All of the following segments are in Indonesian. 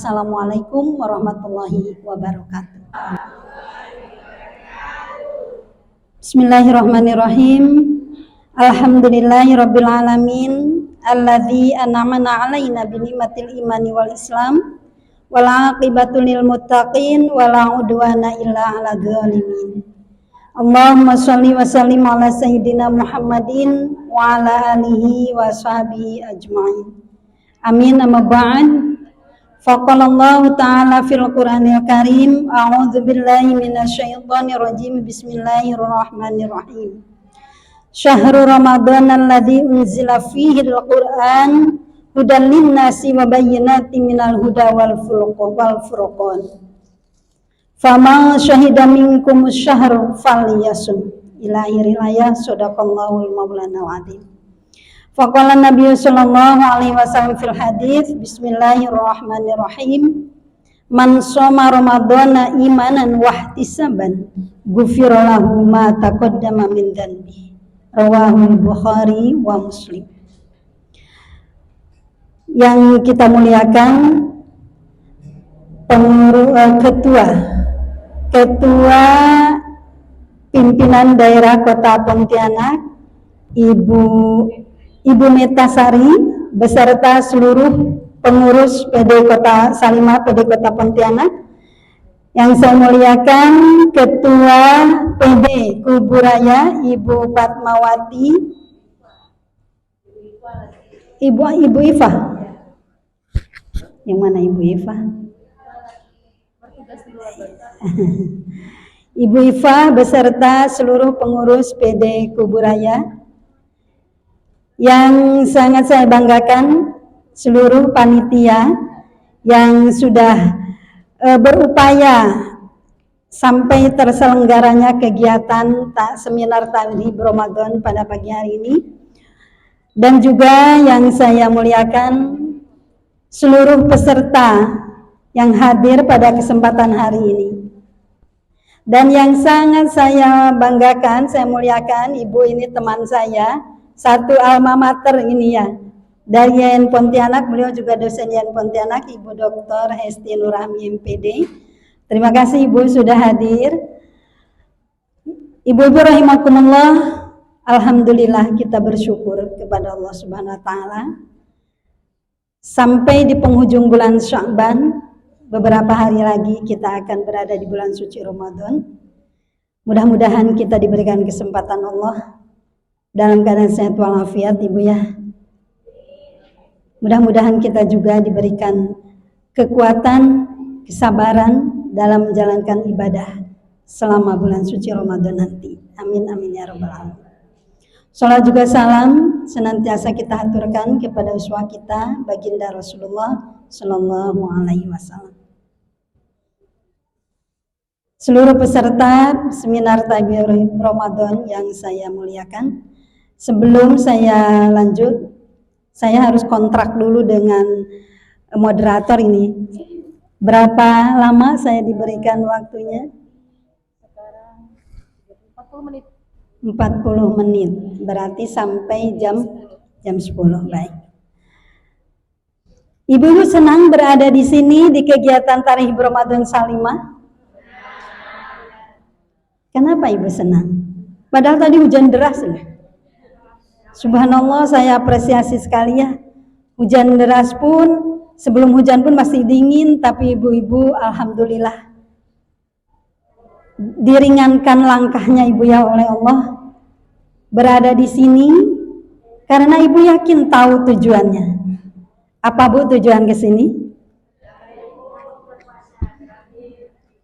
Wassalamualaikum warahmatullahi wabarakatuh. Bismillahirrahmanirrahim. Alhamdulillahirabbil alamin alladzi an'ama 'alaina bi ni'matil imani wal islam wal 'aqibatu lil muttaqin wala 'udwana illa 'alal zalimin. Allahumma shalli wa sallim ala sayyidina Muhammadin wa ala alihi wa sahbihi ajma'in. Amin. Amma ba'd. Faqala Allah ta'ala fil Qur'anil Karim, a'udzu billahi minasyaitonir rajim. Bismillahirrahmanirrahim. Syahrul Ramadan alladzi unzila fihi al-Qur'an hudan lin-nasi wa bayyinatin minal huda wal furqan. Faman syahida minkum asy-syahra falyasum. Ila akhiril ayat. Shadaqallahul maulanal azim. Faqala Nabi sallallahu alaihi wasallam fil hadits, bismillahirrahmanirrahim. Man shoma ramadhana imanan wa ihtisaban ghufira lahu ma taqaddama min dhanbi. Rawahul Bukhari wa Muslim. Yang kita muliakan Ketua Pimpinan Daerah Kota Pontianak, Ibu Metasari beserta seluruh pengurus PD Kota Salimah, PD Kota Pontianak. Yang saya muliakan Ketua PD Kuburaya, Ibu Fatmawati, Ibu Ifa. Yang mana Ibu Ifa? Ibu Ifa beserta seluruh pengurus PD Kuburaya. Yang sangat saya banggakan seluruh panitia yang sudah berupaya sampai terselenggaranya kegiatan seminar Tauhid Ramadan pada pagi hari ini. Dan juga yang saya muliakan seluruh peserta yang hadir pada kesempatan hari ini. Dan yang sangat saya banggakan, saya muliakan, ibu ini teman saya, satu alma mater ini ya, dari YN Pontianak, beliau juga dosen YN Pontianak, Ibu Dr. Hesti Nurahmi MPD. Terima kasih Ibu sudah hadir. Ibu-ibu rahimakumullah, alhamdulillah kita bersyukur kepada Allah Subhanahu wa taala. Sampai di penghujung bulan Sya'ban, beberapa hari lagi kita akan berada di bulan suci Ramadan. Mudah-mudahan kita diberikan kesempatan Allah dalam keadaan sehat walafiat, Ibu ya. Mudah-mudahan kita juga diberikan kekuatan, kesabaran dalam menjalankan ibadah selama bulan suci Ramadan nanti. Amin amin ya rabbal alamin. Salat juga salam senantiasa kita haturkan kepada uswah kita baginda Rasulullah sallallahu alaihi wasallam. Seluruh peserta seminar Tauhid Ramadan yang saya muliakan, sebelum saya lanjut, saya harus kontrak dulu dengan moderator ini. Berapa lama saya diberikan waktunya? Sekarang 40 menit. 40 menit, berarti sampai jam 10. Baik. Ibu senang berada di sini di kegiatan Tarikh Ramadan Salimah? Kenapa Ibu senang? Padahal tadi hujan deras ya. Subhanallah, saya apresiasi sekali ya. Hujan deras pun, sebelum hujan pun masih dingin, tapi ibu-ibu alhamdulillah diringankan langkahnya Ibu ya oleh Allah. Berada di sini karena Ibu yakin tahu tujuannya. Apa Bu tujuan ke sini?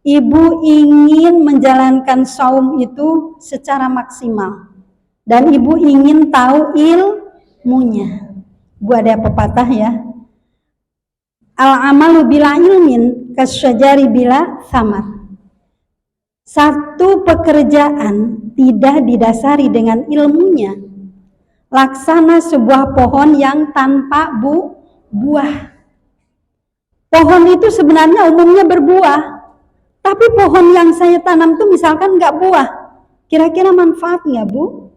Ibu ingin menjalankan saum itu secara maksimal. Dan Ibu ingin tahu ilmunya. Bu ada pepatah ya. Al-amalu bila ilmin kasyajari bila samar. Satu pekerjaan tidak didasari dengan ilmunya, laksana sebuah pohon yang tanpa buah. Pohon itu sebenarnya umumnya berbuah. Tapi pohon yang saya tanam tuh misalkan nggak buah, kira-kira manfaat nggak Bu?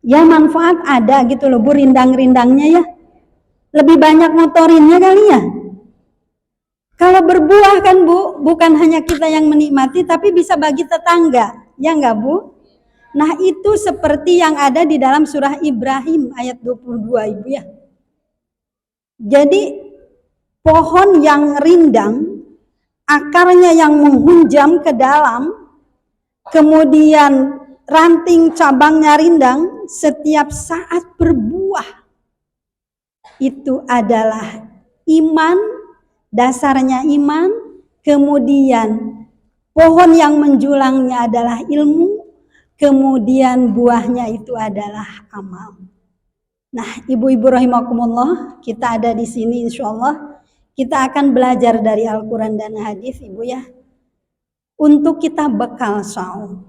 Ya manfaat ada gitu loh Bu, rindang-rindangnya ya. Lebih banyak motorinnya kali ya. Kalau berbuah kan Bu, bukan hanya kita yang menikmati, tapi bisa bagi tetangga. Ya enggak Bu? Nah itu seperti yang ada di dalam surah Ibrahim ayat 22 Ibu ya. Jadi pohon yang rindang, akarnya yang menghunjam ke dalam, kemudian ranting cabangnya rindang, setiap saat berbuah. Itu adalah iman, dasarnya iman, kemudian pohon yang menjulangnya adalah ilmu, kemudian buahnya itu adalah amal. Nah, ibu-ibu rahimakumullah, kita ada di sini insyaallah kita akan belajar dari Al-Quran dan hadis Ibu ya, untuk kita bekal saum.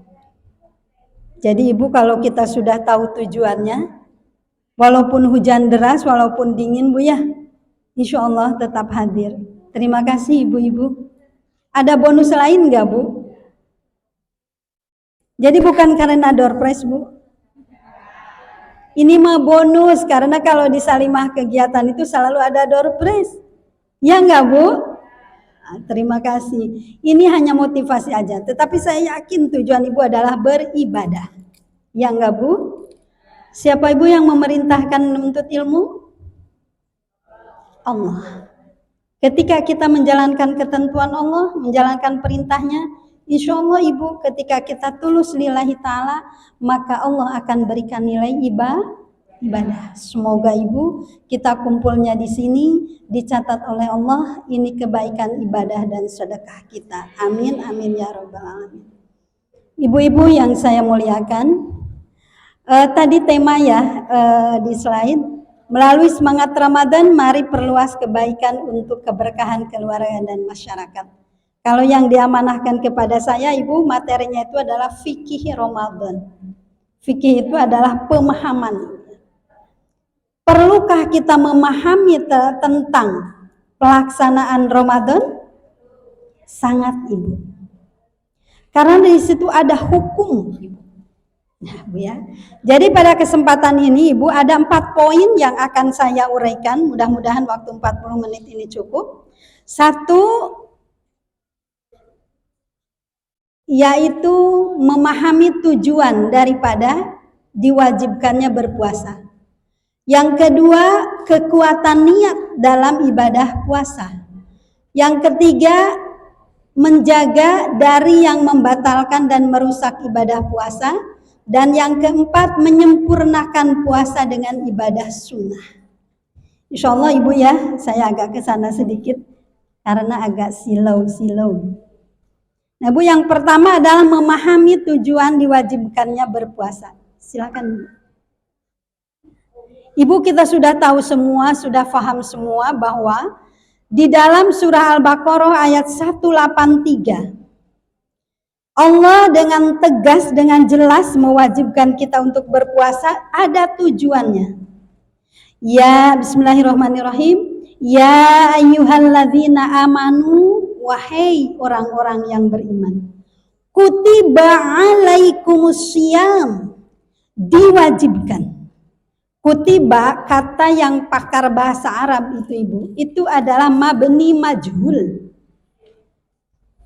Jadi Ibu kalau kita sudah tahu tujuannya, walaupun hujan deras, walaupun dingin Bu ya, insya Allah tetap hadir. Terima kasih ibu-ibu. Ada bonus lain nggak Bu? Jadi bukan karena door prize Bu. Ini mah bonus, karena kalau di salimah kegiatan itu selalu ada door prize. Ya nggak Bu? Nah, terima kasih. Ini hanya motivasi aja, tetapi saya yakin tujuan Ibu adalah beribadah. Ya nggak Bu? Siapa Ibu yang memerintahkan menuntut ilmu? Allah. Ketika kita menjalankan ketentuan Allah, menjalankan perintahnya, insya Allah Ibu, ketika kita tulus lillahi ta'ala, maka Allah akan berikan nilai ibadah. Semoga Ibu, kita kumpulnya di sini, dicatat oleh Allah, ini kebaikan ibadah dan sedekah kita. Amin, amin ya rabbal alamin. Ibu-ibu yang saya muliakan, tadi tema ya di slide, melalui semangat Ramadan, mari perluas kebaikan untuk keberkahan keluarga dan masyarakat. Kalau yang diamanahkan kepada saya, Ibu, materinya itu adalah fikih Ramadan. Fikih itu adalah pemahaman. Perlukah kita memahami tentang pelaksanaan Ramadan? Sangat, Ibu. Karena di situ ada hukum, Ibu. Nah, Bu ya. Jadi pada kesempatan ini Ibu ada 4 poin yang akan saya uraikan. Mudah-mudahan waktu 40 menit ini cukup. 1, yaitu memahami tujuan daripada diwajibkannya berpuasa. Yang kedua, kekuatan niat dalam ibadah puasa. Yang ketiga, menjaga dari yang membatalkan dan merusak ibadah puasa. Dan yang keempat, menyempurnakan puasa dengan ibadah sunnah. Insya Allah Ibu ya, saya agak ke sana sedikit karena agak silau-silau. Nah Bu, yang pertama adalah memahami tujuan diwajibkannya berpuasa. Silakan Bu. Ibu, kita sudah tahu semua, sudah paham semua bahwa di dalam surah Al-Baqarah ayat 183, Allah dengan tegas, dengan jelas mewajibkan kita untuk berpuasa, ada tujuannya. Ya, bismillahirrahmanirrahim. Ya ayyuhalladzina amanu, wahai orang-orang yang beriman. Kutiba alaikumusiyam, diwajibkan. Kutiba, kata yang pakar bahasa Arab itu Ibu, itu adalah mabni majhul.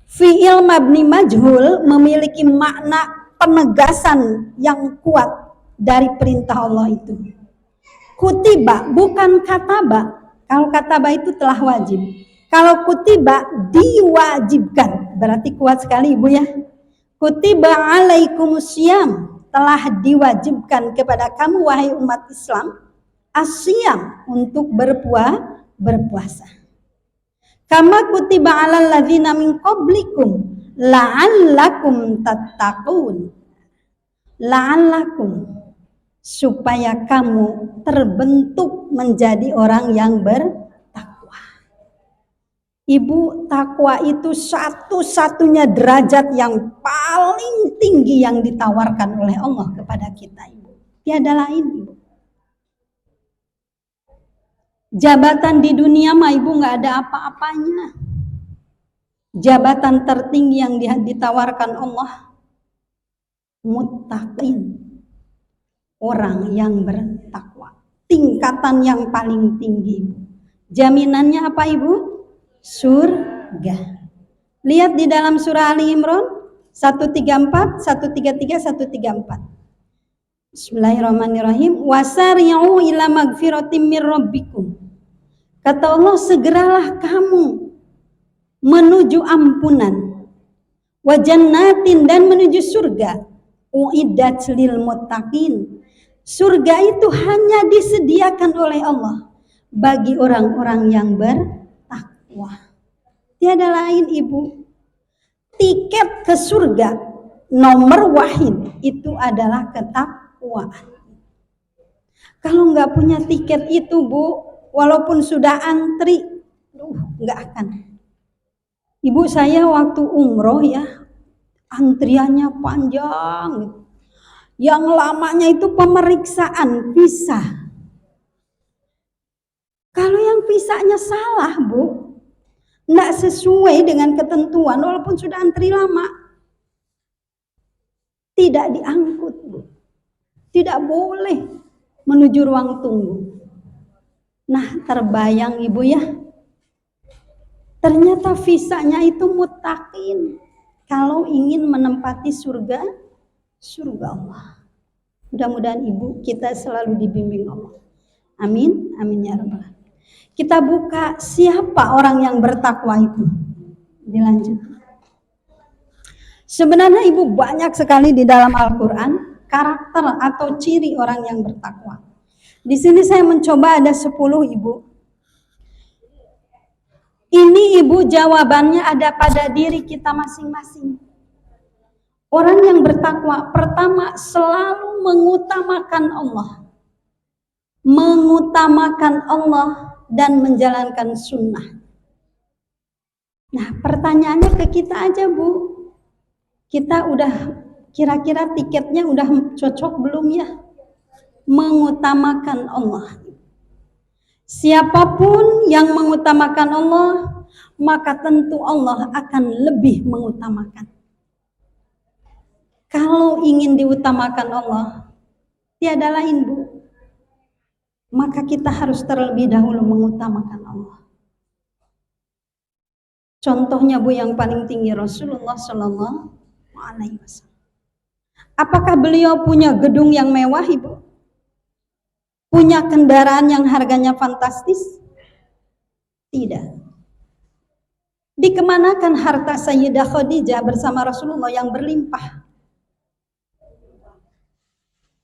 Fi'il mabni majhul memiliki makna penegasan yang kuat dari perintah Allah itu. Kutiba bukan kataba. Kalau kataba itu telah wajib. Kalau kutiba diwajibkan. Berarti kuat sekali Ibu ya. Kutiba alaikumusiyam, telah diwajibkan kepada kamu wahai umat Islam, asyam, untuk berpuasa. Kama kutiba 'alal ladzina min qablikum la'allakum tattaqun. La'allakum, supaya kamu terbentuk menjadi orang yang bertakwa. Ibu, takwa itu satu-satunya derajat yang paling tinggi yang ditawarkan oleh Allah kepada kita, Ibu. Tiada lain, Ibu. Jabatan di dunia mah Ibu nggak ada apa-apanya. Jabatan tertinggi yang ditawarkan Allah, muttaqin, orang yang bertakwa. tingkatan yang paling tinggi. Jaminannya apa Ibu? Surga. Lihat di dalam surah Ali Imran 134, 133, 134. Bismillahirrahmanirrahim. Wasari'u ila magfiratim mir rabbikum. Kata Allah, segeralah kamu menuju ampunan, wa jannatin, dan menuju surga, uiddat lil muttaqin. Surga itu hanya disediakan oleh Allah bagi orang-orang yang bertakwa. Tiada lain Ibu. Tiket ke surga nomor wahid itu adalah ketakwaan. Kalau nggak punya tiket itu Bu, walaupun sudah antri, nggak akan. Ibu saya waktu umroh ya, antriannya panjang. Yang lamanya itu pemeriksaan visa. Kalau yang visanya salah Bu, nggak sesuai dengan ketentuan, walaupun sudah antri lama, tidak diangkut Bu. Tidak boleh menuju ruang tunggu. Nah, terbayang Ibu ya, ternyata visanya itu muttaqin. Kalau ingin menempati surga Allah. Mudah-mudahan Ibu kita selalu dibimbing Allah. Amin, amin ya rabbal. Kita buka siapa orang yang bertakwa itu. Dilanjut. Sebenarnya Ibu banyak sekali di dalam Al-Quran karakter atau ciri orang yang bertakwa. Di sini saya mencoba ada 10 Ibu. Ini Ibu jawabannya ada pada diri kita masing-masing. Orang yang bertakwa pertama selalu mengutamakan Allah. Mengutamakan Allah dan menjalankan sunnah. Nah, pertanyaannya ke kita aja Bu. Kita udah kira-kira tiketnya udah cocok belum ya? Mengutamakan Allah. Siapapun yang mengutamakan Allah, maka tentu Allah akan lebih mengutamakan. Kalau ingin diutamakan Allah, tiada lain Bu, maka kita harus terlebih dahulu mengutamakan Allah. Contohnya Bu yang paling tinggi Rasulullah Shallallahu Alaihi Wasallam. Apakah beliau punya gedung yang mewah Ibu? Punya kendaraan yang harganya fantastis? Tidak. Dikemanakan harta Sayyidah Khadijah bersama Rasulullah yang berlimpah?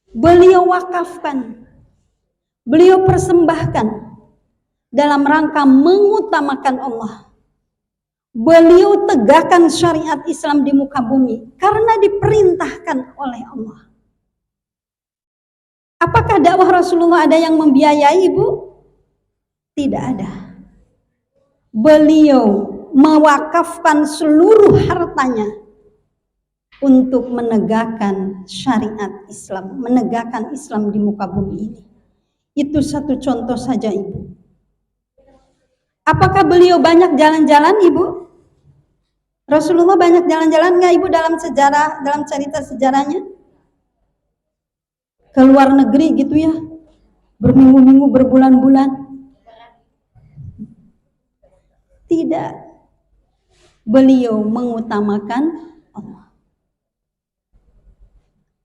Beliau wakafkan, beliau persembahkan dalam rangka mengutamakan Allah. Beliau tegakkan syariat Islam di muka bumi karena diperintahkan oleh Allah. Apakah dakwah Rasulullah ada yang membiayai Ibu? Tidak ada. Beliau mewakafkan seluruh hartanya untuk menegakkan syariat Islam, menegakkan Islam di muka bumi ini. Itu satu contoh saja Ibu. Apakah beliau banyak jalan-jalan Ibu? Rasulullah banyak jalan-jalan nggak Ibu dalam sejarah, dalam cerita sejarahnya? Ke luar negeri gitu ya, berminggu-minggu, berbulan-bulan? Tidak. Beliau mengutamakan Allah.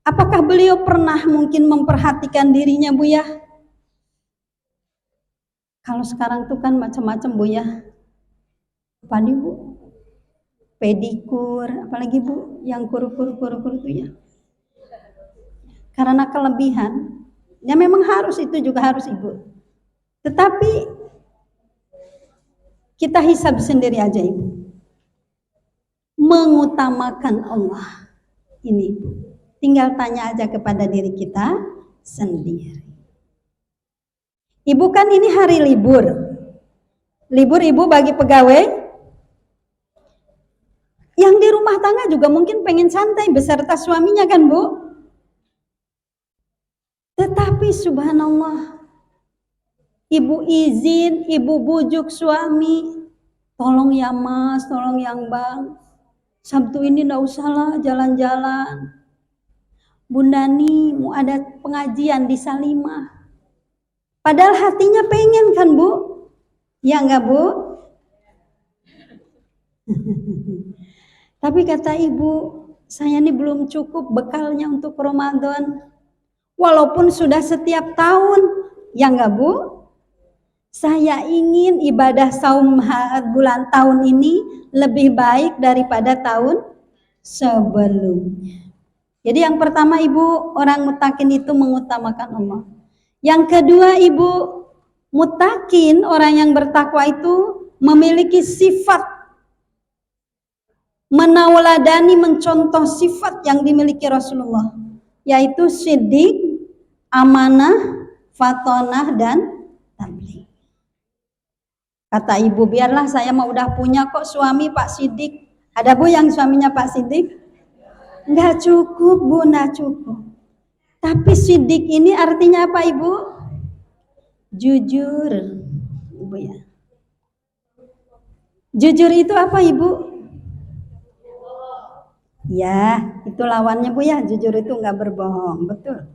Apakah beliau pernah mungkin memperhatikan dirinya Bu ya? Kalau sekarang tuh kan macam-macam Bu ya. Apa nih Bu? Pedikur, apalagi Bu yang kur-kur itu ya. Karena kelebihan, ya memang harus, itu juga harus Ibu. Tetapi kita hisab sendiri aja Ibu. Mengutamakan Allah ini Ibu. Tinggal tanya aja kepada diri kita sendiri. Ibu kan ini hari libur. Libur Ibu bagi pegawai. Yang di rumah tangga juga mungkin pengen santai beserta suaminya kan Bu. Tetapi subhanallah, Ibu izin, Ibu bujuk suami, tolong ya Mas, tolong yang Bang, Sabtu ini enggak usah lah jalan-jalan. Bunda nih mau ada pengajian di Salimah. Padahal hatinya pengen kan Bu? Ya enggak Bu? Tapi kata ibu, saya ini belum cukup bekalnya untuk Ramadan. Walaupun sudah setiap tahun, ya enggak Bu? Saya ingin ibadah saum bulan tahun ini lebih baik daripada tahun sebelumnya. Jadi yang pertama ibu, orang mutakin itu mengutamakan Allah. Yang kedua ibu, mutakin orang yang bertakwa itu memiliki sifat menauladani, mencontoh sifat yang dimiliki Rasulullah, yaitu siddiq, amanah, fatonah, dan tabligh. Kata ibu, biarlah saya mau udah punya kok suami Pak Siddiq. Ada Bu yang suaminya Pak Siddiq? Enggak cukup Bu, enggak cukup. Tapi siddiq ini artinya apa Ibu? Jujur, Ibu ya. Jujur itu apa Ibu? Ya, itu lawannya Bu ya, jujur itu nggak berbohong, betul.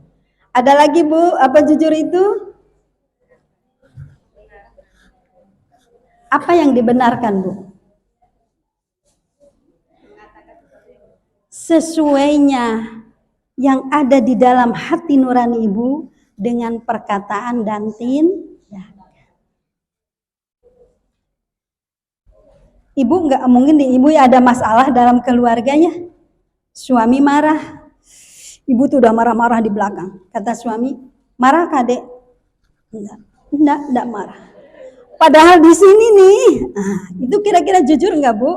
Ada lagi Bu, apa jujur itu? Apa yang dibenarkan Bu? Sesuainya yang ada di dalam hati nurani Ibu dengan perkataan dan tindakan. Ibu nggak mungkin Ibu ada masalah dalam keluarganya. Suami marah, ibu tuh udah marah-marah di belakang. Kata suami, marah Kadek? Enggak marah. Padahal di sini nih, itu kira-kira jujur nggak Bu?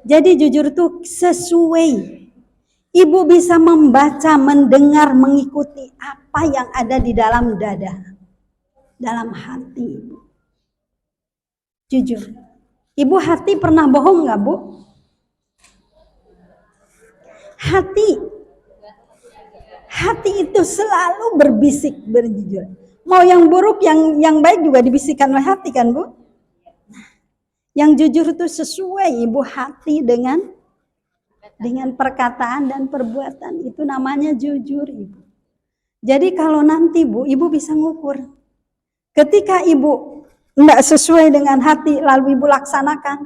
Jadi jujur tuh sesuai. Ibu bisa membaca, mendengar, mengikuti apa yang ada di dalam dada, dalam hati Ibu. Jujur. Ibu hati pernah bohong nggak Bu? Hati itu selalu berbisik, berjujur. Mau yang buruk, yang baik juga dibisikkan oleh hati kan Bu? Yang jujur itu sesuai Ibu hati dengan perkataan dan perbuatan. Itu namanya jujur Ibu. Jadi kalau nanti Bu, Ibu bisa ngukur. Ketika Ibu enggak sesuai dengan hati lalu Ibu laksanakan,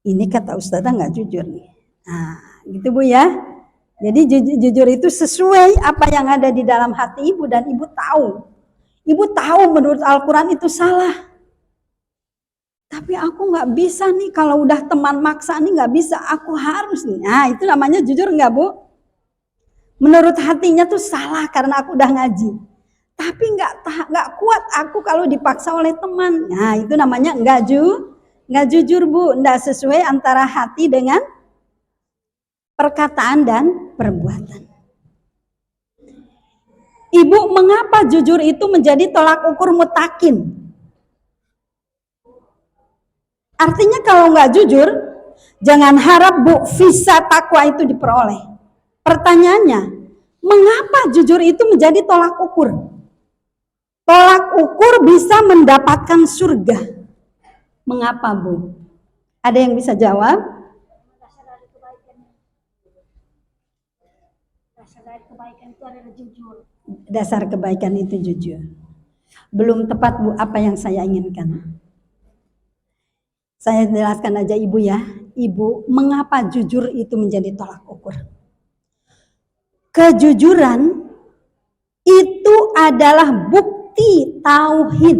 ini kata Ustazah enggak jujur nih. Nah, gitu Bu ya. Jadi jujur itu sesuai apa yang ada di dalam hati Ibu dan Ibu tahu. Ibu tahu menurut Al-Quran itu salah. Tapi aku nggak bisa nih kalau udah teman maksa nih nggak bisa. Aku harus nih. Nah itu namanya jujur nggak Bu? Menurut hatinya tuh salah karena aku udah ngaji. Tapi nggak kuat aku kalau dipaksa oleh teman. Nah itu namanya nggak jujur Bu. Nggak sesuai antara hati dengan perkataan dan perbuatan. Ibu, mengapa jujur itu menjadi tolak ukur mutakin? Artinya kalau nggak jujur, jangan harap Bu visa takwa itu diperoleh. Pertanyaannya, mengapa jujur itu menjadi tolak ukur? Tolak ukur bisa mendapatkan surga. Mengapa Bu? Ada yang bisa jawab? Dasar kebaikan itu jujur. Belum tepat Bu apa yang saya inginkan. Saya jelaskan aja Ibu ya. Ibu, mengapa jujur itu menjadi tolak ukur? Kejujuran itu adalah bukti tauhid.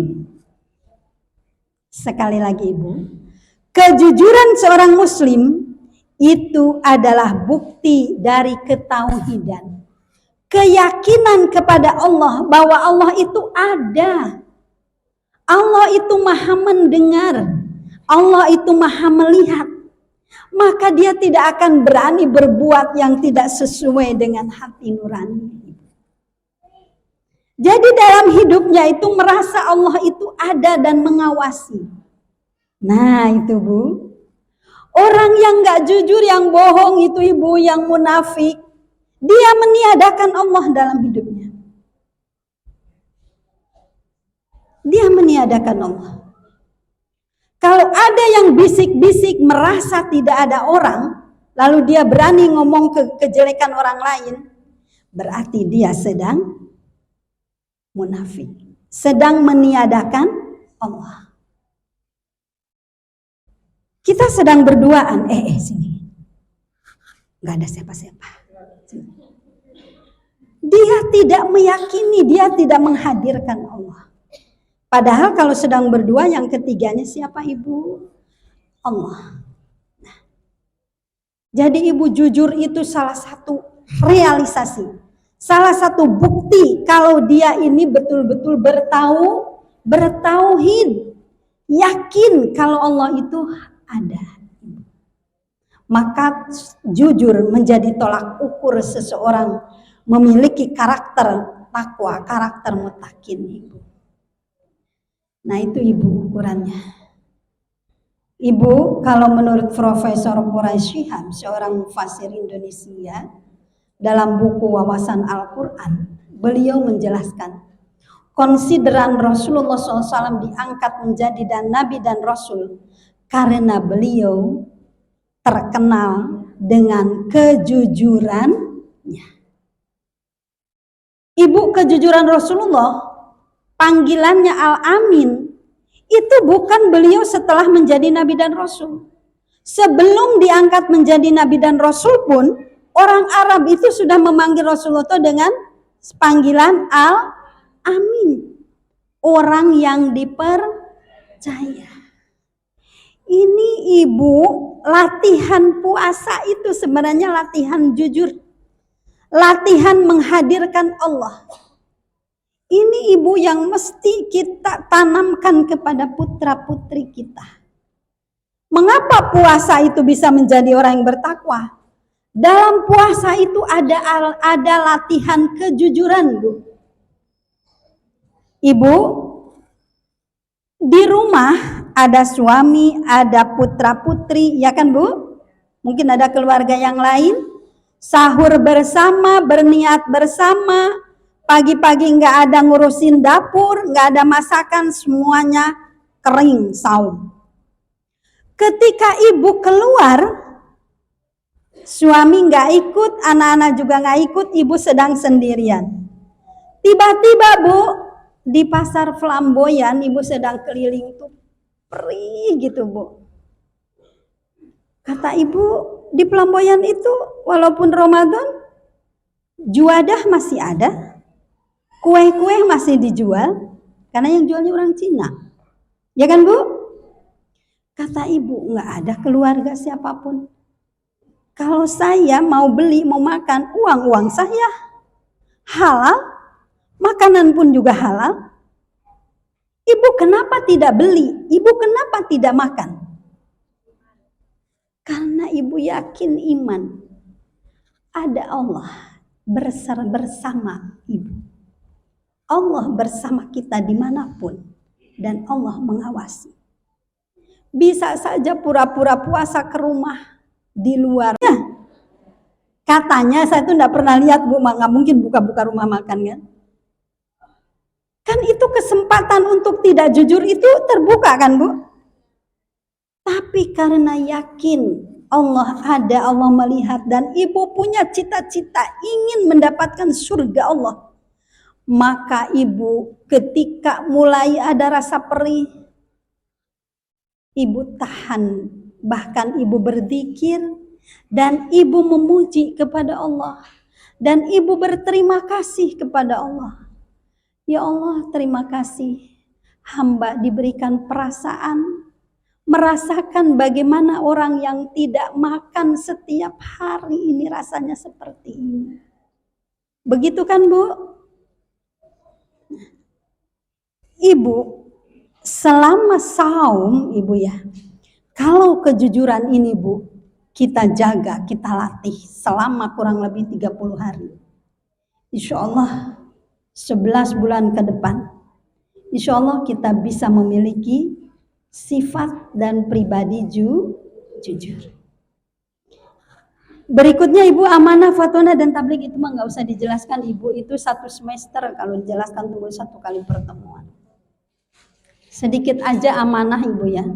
Sekali lagi Ibu, kejujuran seorang muslim itu adalah bukti dari ketauhidan. Keyakinan kepada Allah bahwa Allah itu ada. Allah itu maha mendengar. Allah itu maha melihat. Maka dia tidak akan berani berbuat yang tidak sesuai dengan hati nurani. Jadi dalam hidupnya itu merasa Allah itu ada dan mengawasi. Nah itu Bu. Orang yang gak jujur, yang bohong itu Ibu, yang munafik. Dia meniadakan Allah dalam hidupnya. Dia meniadakan Allah. Kalau ada yang bisik-bisik merasa tidak ada orang, lalu dia berani ngomong kejelekan orang lain, berarti dia sedang munafik. sedang meniadakan Allah. Kita sedang berduaan, sini. Gak ada siapa-siapa. Dia tidak meyakini, dia tidak menghadirkan Allah. Padahal kalau sedang berdua yang ketiganya siapa Ibu? Allah. Nah, jadi Ibu jujur itu salah satu realisasi. Salah satu bukti kalau dia ini betul-betul bertauhid. Yakin kalau Allah itu ada. Maka jujur menjadi tolak ukur seseorang memiliki karakter takwa, karakter muttaqin Ibu. Nah itu Ibu ukurannya. Ibu, kalau menurut Profesor Quraish Shihab, seorang mufasir Indonesia, dalam buku Wawasan Al-Quran, beliau menjelaskan, konsideran Rasulullah SAW diangkat menjadi dan Nabi dan Rasul karena beliau terkenal dengan kejujurannya. Ibu, kejujuran Rasulullah, panggilannya Al-Amin, itu bukan beliau setelah menjadi Nabi dan Rasul. Sebelum diangkat menjadi Nabi dan Rasul pun, orang Arab itu sudah memanggil Rasulullah dengan panggilan Al-Amin, orang yang dipercaya. Ini Ibu, latihan puasa itu sebenarnya latihan jujur. Latihan menghadirkan Allah. Ini Ibu yang mesti kita tanamkan kepada putra-putri kita. Mengapa puasa itu bisa menjadi orang yang bertakwa? Dalam puasa itu ada latihan kejujuran, Bu. Ibu, di rumah ada suami, ada putra-putri, ya kan Bu? Mungkin ada keluarga yang lain. Sahur bersama, berniat bersama, pagi-pagi nggak ada ngurusin dapur, nggak ada masakan, semuanya kering saum. Ketika Ibu keluar, suami nggak ikut, anak-anak juga nggak ikut, Ibu sedang sendirian. Tiba-tiba Bu, di pasar Flamboyan, Ibu sedang keliling tuh, perih gitu Bu. Kata Ibu, di Flamboyan itu walaupun Ramadan, juadah masih ada, kue-kue masih dijual, karena yang jualnya orang Cina. Ya kan Bu? Kata Ibu, nggak ada keluarga siapapun. Kalau saya mau beli, mau makan, uang saya halal, makanan pun juga halal. Ibu kenapa tidak beli? Ibu kenapa tidak makan? Karena Ibu yakin iman. Ada Allah bersama Ibu. Allah bersama kita dimanapun. Dan Allah mengawasi. Bisa saja pura-pura puasa ke rumah di luar. Katanya saya tuh enggak pernah lihat Bu, nggak mungkin buka-buka rumah makan kan? Kan itu kesempatan untuk tidak jujur itu terbuka kan Bu? Tapi karena yakin Allah ada, Allah melihat, dan Ibu punya cita-cita ingin mendapatkan surga Allah, maka Ibu ketika mulai ada rasa perih, Ibu tahan, bahkan Ibu berzikir, dan Ibu memuji kepada Allah, dan Ibu berterima kasih kepada Allah. Ya Allah, terima kasih, hamba diberikan perasaan, merasakan bagaimana orang yang tidak makan setiap hari ini rasanya seperti ini. Begitu kan Bu? Ibu, selama saum Ibu ya, kalau kejujuran ini Bu, kita jaga, kita latih selama kurang lebih 30 hari. Insya Allah 11 bulan ke depan, insya Allah kita bisa memiliki sifat dan pribadi jujur. Berikutnya Ibu, amanah, fatona, dan tablik itu mah nggak usah dijelaskan Ibu, itu 1 semester, kalau dijelaskan tunggu 1 kali pertemuan. Sedikit aja amanah Ibu ya.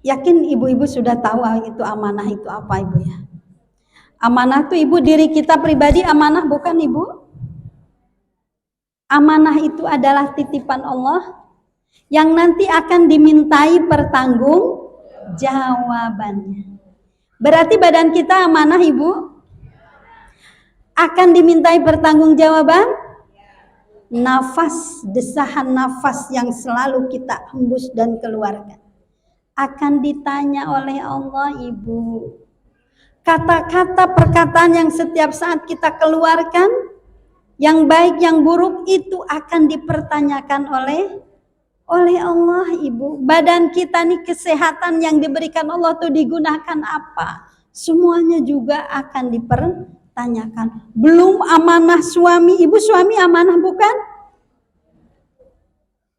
Yakin ibu-ibu sudah tahu itu amanah itu apa Ibu ya. Amanah itu Ibu, diri kita pribadi amanah bukan Ibu? Amanah itu adalah titipan Allah yang nanti akan dimintai pertanggungjawabannya. Berarti badan kita amanah, Ibu? Akan dimintai pertanggungjawaban? Nafas, desahan nafas yang selalu kita hembus dan keluarkan akan ditanya oleh Allah, Ibu. Kata-kata perkataan yang setiap saat kita keluarkan, yang baik yang buruk, itu akan dipertanyakan oleh Allah, Ibu. Badan kita nih, kesehatan yang diberikan Allah tuh digunakan apa? Semuanya juga akan dipertanyakan. Belum amanah suami. Ibu, suami amanah bukan?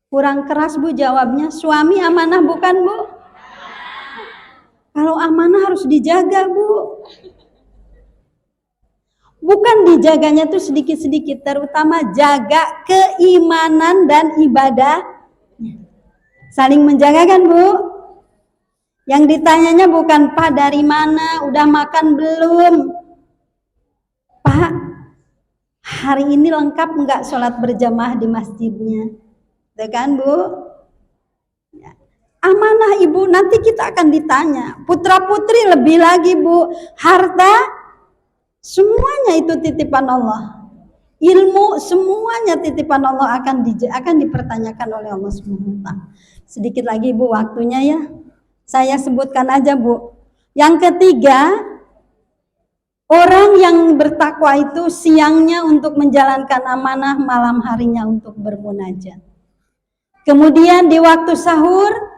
Kurang keras, Bu, jawabnya. Suami amanah bukan, Bu? Kalau amanah harus dijaga, Bu. Bukan dijaganya tuh sedikit-sedikit, terutama jaga keimanan dan ibadah. Saling menjaga kan, Bu? Yang ditanyanya bukan, Pak dari mana, udah makan belum? Pak, hari ini lengkap enggak sholat berjamaah di masjidnya? Tuh kan, Bu? Amanah, Ibu, nanti kita akan ditanya. Putra-putri lebih lagi, Bu. Harta, semuanya itu titipan Allah. Ilmu, semuanya titipan Allah akan dipertanyakan oleh Allah SWT. Sedikit lagi, Bu, waktunya ya. Saya sebutkan aja, Bu. Yang ketiga, orang yang bertakwa itu siangnya untuk menjalankan amanah, malam harinya untuk bermunajat. Kemudian di waktu sahur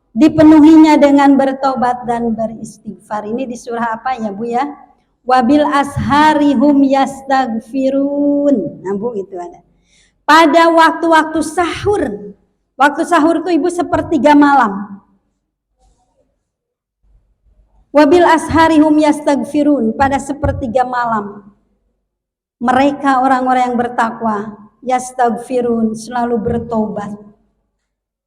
dipenuhinya dengan bertobat dan beristighfar. Ini di surah apa ya, Bu ya? Wabil ashari hum yastaghfirun. Nah, Bu, itu ada. Pada waktu-waktu sahur. Waktu sahur itu, Ibu, sepertiga malam. Wabil ashari hum yastaghfirun. Pada sepertiga malam. Mereka orang-orang yang bertakwa, yastaghfirun, selalu bertobat,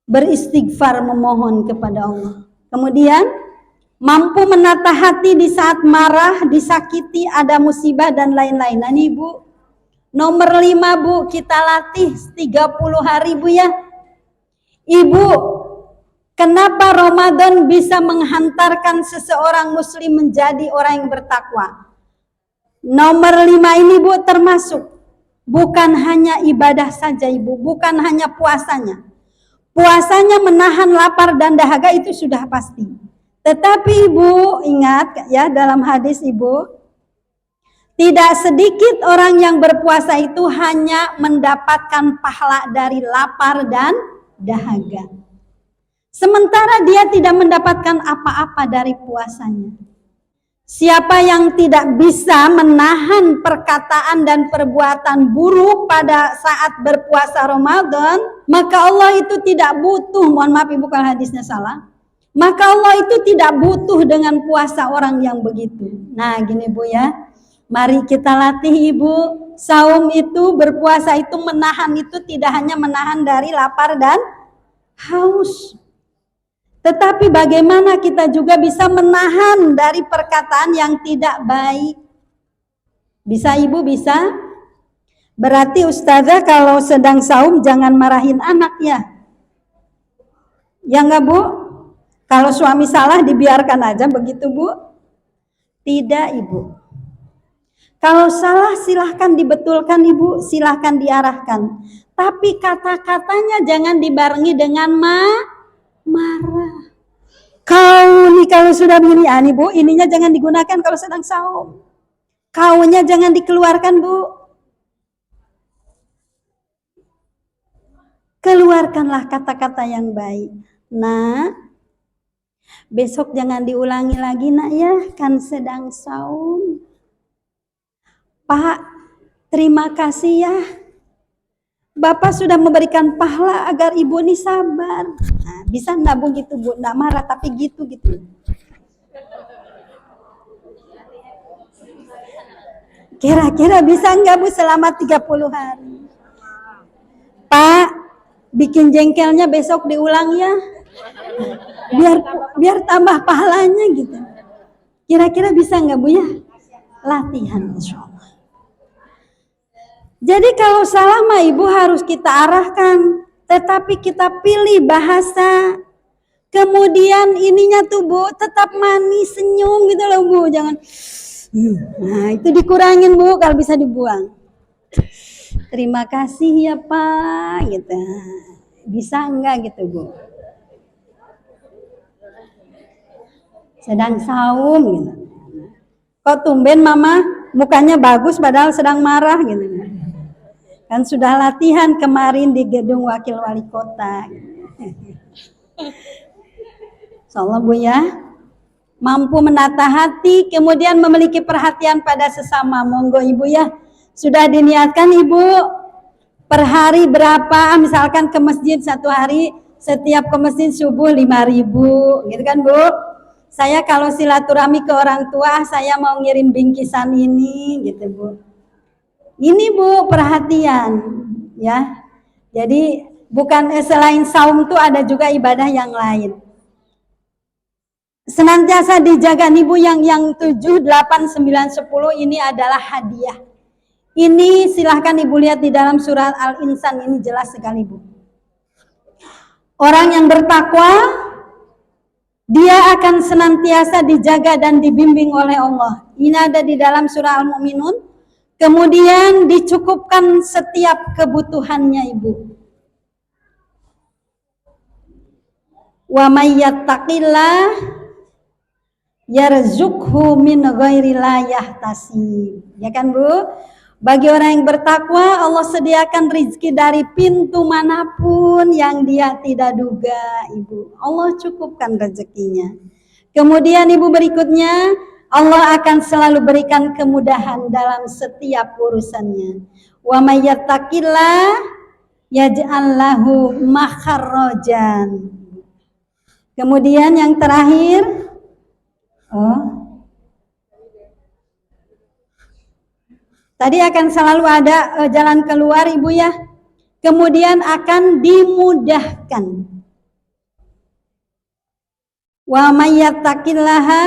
beristighfar, memohon kepada Allah. Kemudian mampu menata hati di saat marah, disakiti, ada musibah dan lain-lain. Nah, ini, Bu, nomor 5, Bu, kita latih 30 hari, Bu ya. Ibu, kenapa Ramadan bisa menghantarkan seseorang muslim menjadi orang yang bertakwa? Nomor 5 ini, Bu, termasuk bukan hanya ibadah saja, Ibu, bukan hanya puasanya. Puasanya menahan lapar dan dahaga itu sudah pasti. Tetapi, Ibu, ingat ya, dalam hadis, Ibu, tidak sedikit orang yang berpuasa itu hanya mendapatkan pahala dari lapar dan dahaga. Sementara dia tidak mendapatkan apa-apa dari puasanya. Siapa yang tidak bisa menahan perkataan dan perbuatan buruk pada saat berpuasa Ramadan, maka Allah itu tidak butuh, mohon maaf Ibu kalau hadisnya salah, maka Allah itu tidak butuh dengan puasa orang yang begitu. Nah, gini, Bu ya, mari kita latih, Ibu. Saum itu, berpuasa itu, menahan itu tidak hanya menahan dari lapar dan haus, tetapi bagaimana kita juga bisa menahan dari perkataan yang tidak baik. Bisa, Ibu? Bisa? Berarti Ustazah kalau sedang saum jangan marahin anak ya? Ya enggak, Bu? Kalau suami salah dibiarkan aja begitu, Bu? Tidak, Ibu. Kalau salah silahkan dibetulkan, Ibu, silahkan diarahkan. Tapi kata-katanya jangan dibarengi dengan marah. Kau nih kalau sudah begini, nih, Bu, ininya jangan digunakan kalau sedang saum. Kaunya jangan dikeluarkan, Bu. Keluarkanlah kata-kata yang baik. Nah, besok jangan diulangi lagi, Nak ya, kan sedang saum. Pak, terima kasih ya. Bapak sudah memberikan pahala agar ibu ini sabar. Nah, bisa enggak, Bu, gitu, Bu? Enggak marah tapi gitu. Kira-kira bisa enggak, Bu, selama 30 hari? Pak, bikin jengkelnya besok diulang ya. Biar tambah pahalanya gitu. Kira-kira bisa enggak, Bu ya? Latihan insyaallah. Jadi kalau salah mah ibu harus kita arahkan, tetapi kita pilih bahasa. Kemudian ininya tuh bu tetap manis, senyum gitu loh bu, jangan. Nah itu dikurangin bu, kalau bisa dibuang. Terima kasih ya Pak, gitu. Bisa enggak gitu bu? Sedang saum gitu. Kok tumben mama mukanya bagus padahal sedang marah gitu. Kan sudah latihan kemarin di gedung wakil wali kota. Insyaallah bu ya, mampu menata hati, kemudian memiliki perhatian pada sesama. Monggo ibu ya, sudah diniatkan ibu per hari berapa, misalkan ke masjid satu hari, setiap ke masjid subuh 5.000 gitu kan bu. Saya kalau silaturahmi ke orang tua, saya mau ngirim bingkisan ini gitu bu. Ini bu perhatian ya. Jadi bukan selain saum tuh ada juga ibadah yang lain. Senantiasa dijaga nih bu, yang 7, 8, 9, 10 ini adalah hadiah. Ini silahkan ibu lihat di dalam surat Al-Insan, ini jelas sekali bu. Orang yang bertakwa, dia akan senantiasa dijaga dan dibimbing oleh Allah. Ini ada di dalam surah Al-Mu'minun. Kemudian dicukupkan setiap kebutuhannya ibu. Wa may yattaqillah yarzukhu min ghairi la yahtasib. Ya kan bu? Bagi orang yang bertakwa, Allah sediakan rizki dari pintu manapun yang dia tidak duga ibu. Allah cukupkan rezekinya. Kemudian ibu berikutnya, Allah akan selalu berikan kemudahan dalam setiap urusannya. Wa may yattaqillah yaj'al lahu makharajan. Kemudian yang terakhir, tadi akan selalu ada jalan keluar ibu ya. Kemudian akan dimudahkan. Wa may yattaqillaha,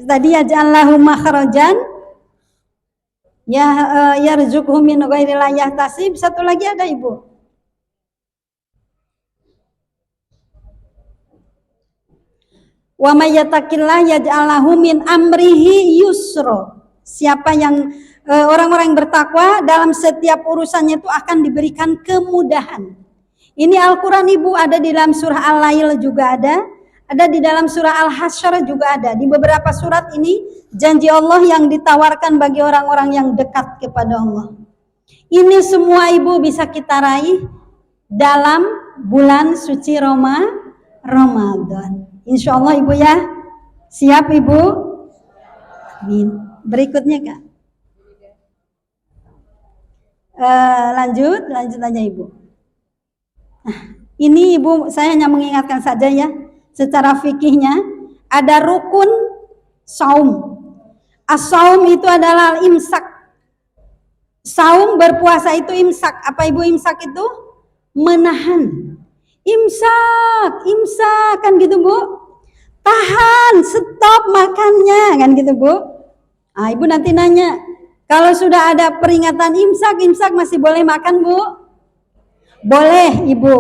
tadi yaj'allahu makhrajan, ya yarzuqhu min ghairi la yahtasib. Satu lagi ada ibu. Wa may yattaqillah yaj'allahu min amrihi yusra. Siapa yang orang-orang yang bertakwa, dalam setiap urusannya itu akan diberikan kemudahan. Ini Al-Quran ibu, ada di dalam surah Al-Lail juga ada di dalam surah Al-Hasyr juga ada. Di beberapa surat ini janji Allah yang ditawarkan bagi orang-orang yang dekat kepada Allah. Ini semua ibu bisa kita raih dalam bulan suci Ramadan. Insya Allah ibu ya, siap ibu? Amin. Berikutnya kak. Lanjut aja ibu. Nah, ini ibu saya hanya mengingatkan saja ya, secara fikihnya ada rukun saum. As-saum itu adalah imsak. Saum berpuasa itu imsak. Apa ibu imsak itu? Menahan. Imsak kan gitu bu. Tahan, stop makannya kan gitu bu. Nah, ibu nanti nanya, kalau sudah ada peringatan imsak masih boleh makan bu? Boleh ibu,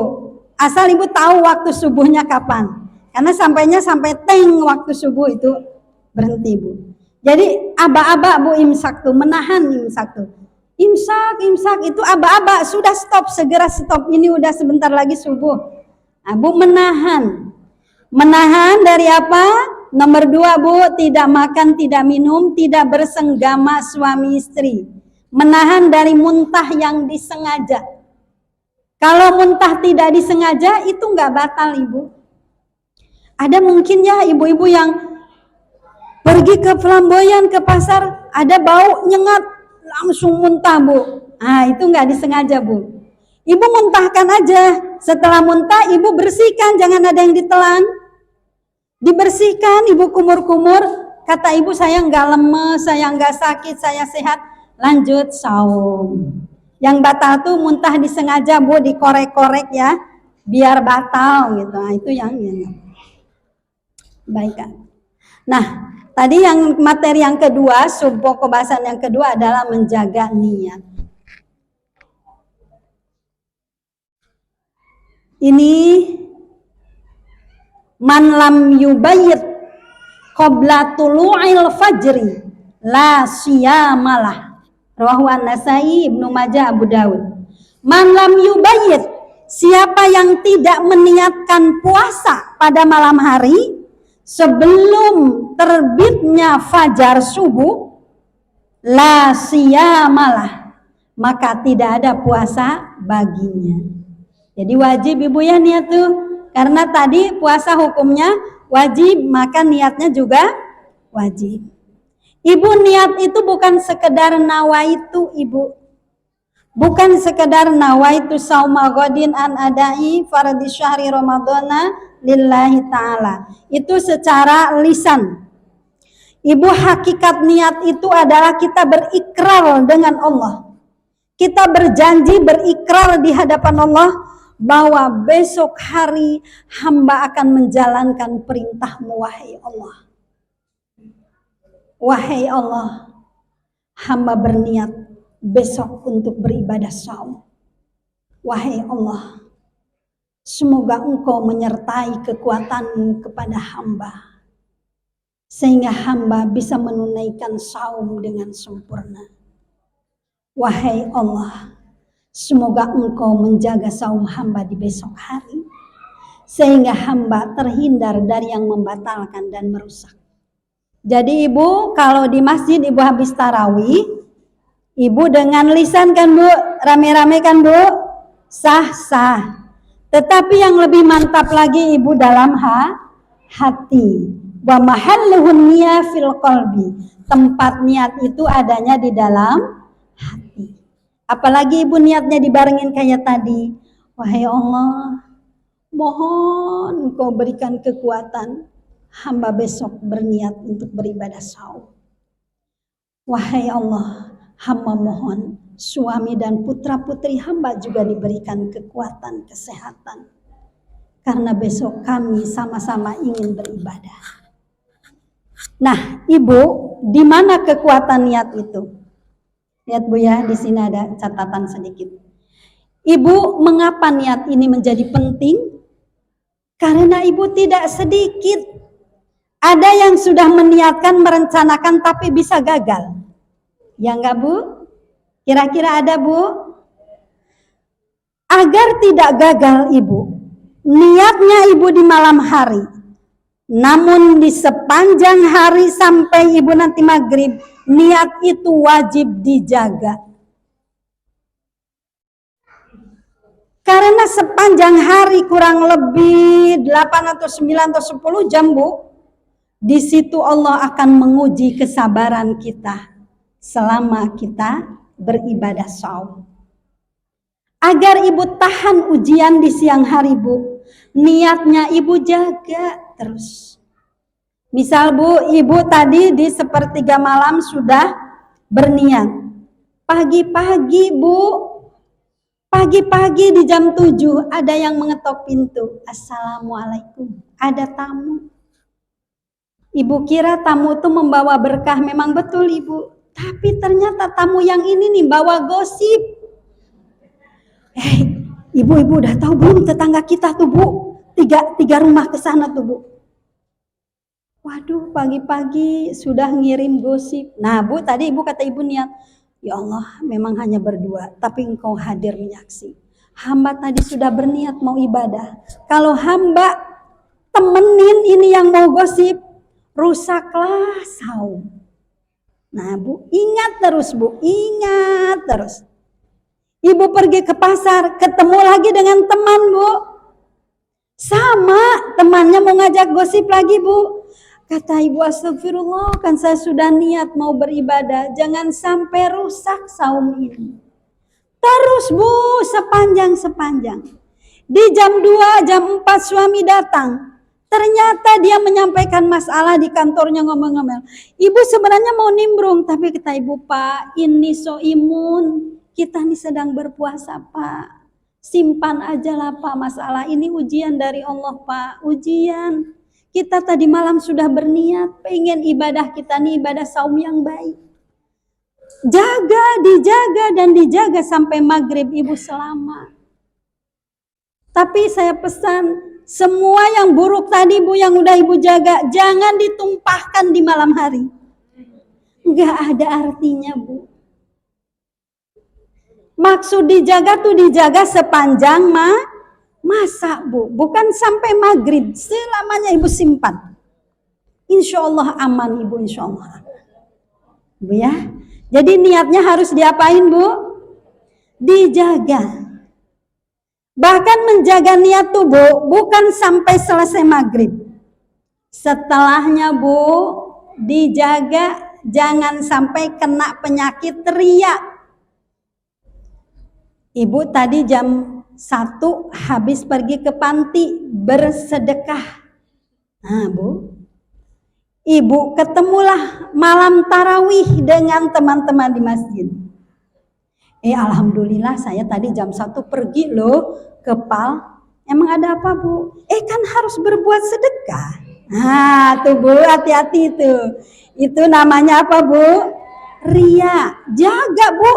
asal ibu tahu waktu subuhnya kapan. Karena sampai teng waktu subuh itu berhenti bu. Jadi aba-aba bu imsak tuh, menahan imsak tuh. Imsak itu aba-aba, sudah stop, segera stop, ini udah sebentar lagi subuh. Nah, bu menahan dari apa? Nomor 2 bu, tidak makan, tidak minum, tidak bersenggama suami istri. Menahan dari muntah yang disengaja. Kalau muntah tidak disengaja itu nggak batal ibu. Ada mungkin ya ibu-ibu yang pergi ke flamboyan, ke pasar, ada bau nyengat, langsung muntah bu. Nah itu nggak disengaja bu. Ibu muntahkan aja, setelah muntah ibu bersihkan, jangan ada yang ditelan. Dibersihkan, ibu kumur-kumur, kata ibu saya nggak lemes, saya nggak sakit, saya sehat, lanjut saum. Yang batal tuh muntah disengaja bu, dikorek-korek ya, biar batal gitu. Nah itu yang baik kan. Nah tadi yang materi yang kedua, sub pokok bahasan yang kedua adalah menjaga niat. Ini man lam yubayyit qabla tulu'il fajri la siyamalah. Rawahu An-Nasai, Ibnu Majah, Abu Daud. Man lam yubayyit, siapa yang tidak meniatkan puasa pada malam hari sebelum terbitnya fajar subuh, la siyamalah, maka tidak ada puasa baginya. Jadi wajib ibu ya niat tuh, karena tadi puasa hukumnya wajib, maka niatnya juga wajib. Ibu niat itu bukan sekedar nawaitu ibu, bukan sekedar nawaitu sauma godin an adai fardhi syahri ramadhana lillahi ta'ala. Itu secara lisan. Ibu, hakikat niat itu adalah kita berikrar dengan Allah. Kita berjanji, berikrar di hadapan Allah bahwa besok hari hamba akan menjalankan perintah-Mu, wahai Allah. Wahai Allah, hamba berniat besok untuk beribadah saum. Wahai Allah, semoga Engkau menyertai kekuatan-Mu kepada hamba, sehingga hamba bisa menunaikan saum dengan sempurna. Wahai Allah, semoga Engkau menjaga saum hamba di besok hari, sehingga hamba terhindar dari yang membatalkan dan merusak. Jadi ibu, kalau di masjid ibu habis tarawih, ibu dengan lisan kan bu, rame-rame kan bu, sah-sah. Tetapi yang lebih mantap lagi ibu dalam hati. Wa mahalluhun niyah fil qalbi. Tempat niat itu adanya di dalam hati. Apalagi ibu niatnya dibarengin kayak tadi. Wahai Allah, mohon Engkau berikan kekuatan hamba besok berniat untuk beribadah saum. Wahai Allah, hamba mohon suami dan putra-putri hamba juga diberikan kekuatan, kesehatan. Karena besok kami sama-sama ingin beribadah. Nah, ibu, di mana kekuatan niat itu? Lihat bu ya, di sini ada catatan sedikit. Ibu, mengapa niat ini menjadi penting? Karena ibu tidak sedikit ada yang sudah meniatkan, merencanakan tapi bisa gagal. Ya enggak bu? Kira-kira ada bu? Agar tidak gagal ibu, niatnya ibu di malam hari, namun di sepanjang hari sampai ibu nanti maghrib, niat itu wajib dijaga. Karena sepanjang hari kurang lebih 8 atau 9 atau 10 jam bu, di situ Allah akan menguji kesabaran kita selama kita beribadah saum. Agar ibu tahan ujian di siang hari bu, niatnya ibu jaga terus. Misal bu, ibu tadi di sepertiga malam sudah berniat. Pagi-pagi bu, pagi-pagi di jam 7 ada yang mengetok pintu. Assalamualaikum, ada tamu. Ibu kira tamu itu membawa berkah, memang betul ibu. Tapi ternyata tamu yang ini nih bawa gosip. Ibu udah tahu belum tetangga kita tuh bu? Tiga rumah ke sana tuh bu. Waduh, pagi-pagi sudah ngirim gosip. Nah bu, tadi ibu kata ibu niat, ya Allah memang hanya berdua, tapi Engkau hadir menyaksi. Hamba tadi sudah berniat mau ibadah. Kalau hamba temenin ini yang mau gosip, rusaklah saum. Nah bu, ingat terus bu, ingat terus. Ibu pergi ke pasar, ketemu lagi dengan teman bu. Sama, temannya mau ngajak gosip lagi bu. Kata ibu, astagfirullah, kan saya sudah niat mau beribadah. Jangan sampai rusak saum ini. Terus bu, sepanjang. Di jam 2, jam 4 suami datang. Ternyata dia menyampaikan masalah di kantornya, ngomel-ngomel. Ibu sebenarnya mau nimbrung, tapi kata ibu, Pak, ini so imun. Kita ini sedang berpuasa, Pak. Simpan aja lah, Pak, masalah ini ujian dari Allah, Pak. Ujian. Kita tadi malam sudah berniat, pengen ibadah kita nih ibadah saum yang baik. Dijaga dan dijaga sampai maghrib ibu selamat. Tapi saya pesan, semua yang buruk tadi Bu, yang udah Ibu jaga, jangan ditumpahkan di malam hari. Nggak ada artinya Bu. Maksud dijaga tuh dijaga sepanjang masa Bu, bukan sampai maghrib, selamanya Ibu simpan. Insya Allah aman Ibu, insya Allah. Bu ya, jadi niatnya harus diapain Bu? Dijaga. Bahkan menjaga niat tuh Bu, bukan sampai selesai maghrib. Setelahnya Bu, dijaga jangan sampai kena penyakit riya. Ibu tadi jam 1 habis pergi ke panti bersedekah. Nah Bu, Ibu ketemulah malam tarawih dengan teman-teman di masjid. Alhamdulillah saya tadi jam 1 pergi loh ke PAL. Emang ada apa Bu? Kan harus berbuat sedekah. Nah tuh Bu, hati-hati itu. Itu namanya apa Bu? Ria. Jaga Bu.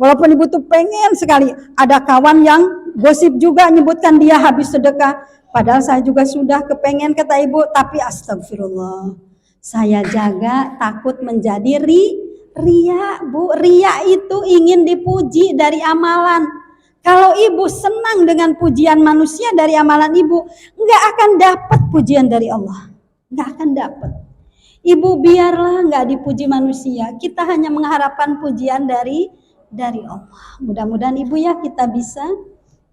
Walaupun Ibu tuh pengen sekali. Ada kawan yang gosip juga nyebutkan dia habis sedekah. Padahal saya juga sudah kepengen kata Ibu. Tapi astagfirullah. Saya jaga takut menjadi ria Bu. Ria itu ingin dipuji dari amalan. Kalau Ibu senang dengan pujian manusia dari amalan Ibu, nggak akan dapat pujian dari Allah. Nggak akan dapat. Ibu biarlah nggak dipuji manusia. Kita hanya mengharapkan pujian dari Allah. Mudah-mudahan Ibu ya kita bisa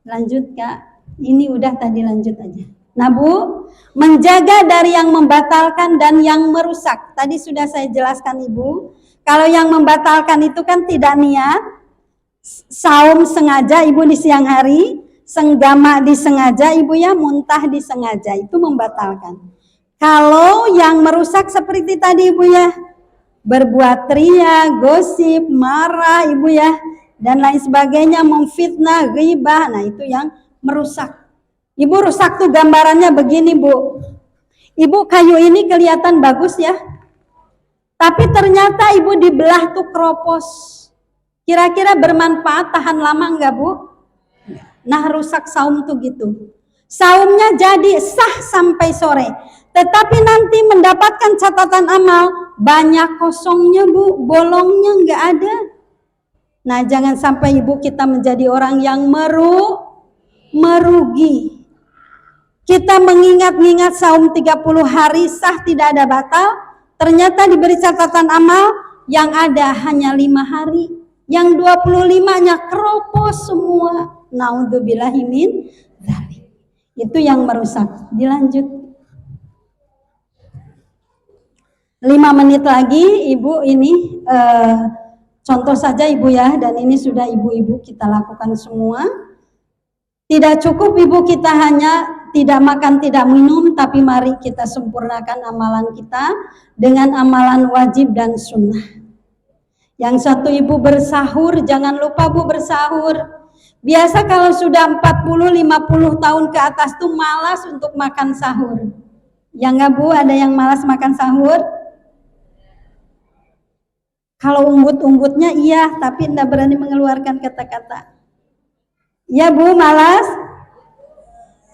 lanjut Kak. Ini udah tadi lanjut aja. Nah Bu, menjaga dari yang membatalkan dan yang merusak. Tadi sudah saya jelaskan Ibu. Kalau yang membatalkan itu kan tidak niat. Saum sengaja Ibu di siang hari, senggama disengaja Ibu ya, muntah disengaja, itu membatalkan. Kalau yang merusak seperti tadi Ibu ya, berbuat ria, gosip, marah Ibu ya, dan lain sebagainya, memfitnah, ghibah, nah itu yang merusak. Ibu rusak tuh gambarannya begini Bu. Ibu kayu ini kelihatan bagus ya, tapi ternyata Ibu dibelah tuh kropos. Kira-kira bermanfaat tahan lama enggak Bu? Nah rusak saum tuh gitu. Saumnya jadi sah sampai sore. Tetapi nanti mendapatkan catatan amal banyak kosongnya Bu, bolongnya enggak ada. Nah jangan sampai Ibu kita menjadi orang yang merugi. Kita mengingat-ingat saum 30 hari sah tidak ada batal. Ternyata diberi catatan amal yang ada hanya 5 hari. Yang 25-nya keropos semua. Naudzubillahi min dzalik. Itu yang merusak. Dilanjut. 5 menit lagi Ibu ini contoh saja Ibu ya, dan ini sudah ibu-ibu kita lakukan semua. Tidak cukup Ibu kita hanya tidak makan, tidak minum, tapi mari kita sempurnakan amalan kita dengan amalan wajib dan sunnah. Yang satu Ibu bersahur, jangan lupa Bu bersahur. Biasa kalau sudah 40-50 tahun ke atas tuh malas untuk makan sahur. Ya enggak Bu, ada yang malas makan sahur? Kalau unggut-unggutnya iya, tapi enggak berani mengeluarkan kata-kata. Ya Bu, malas?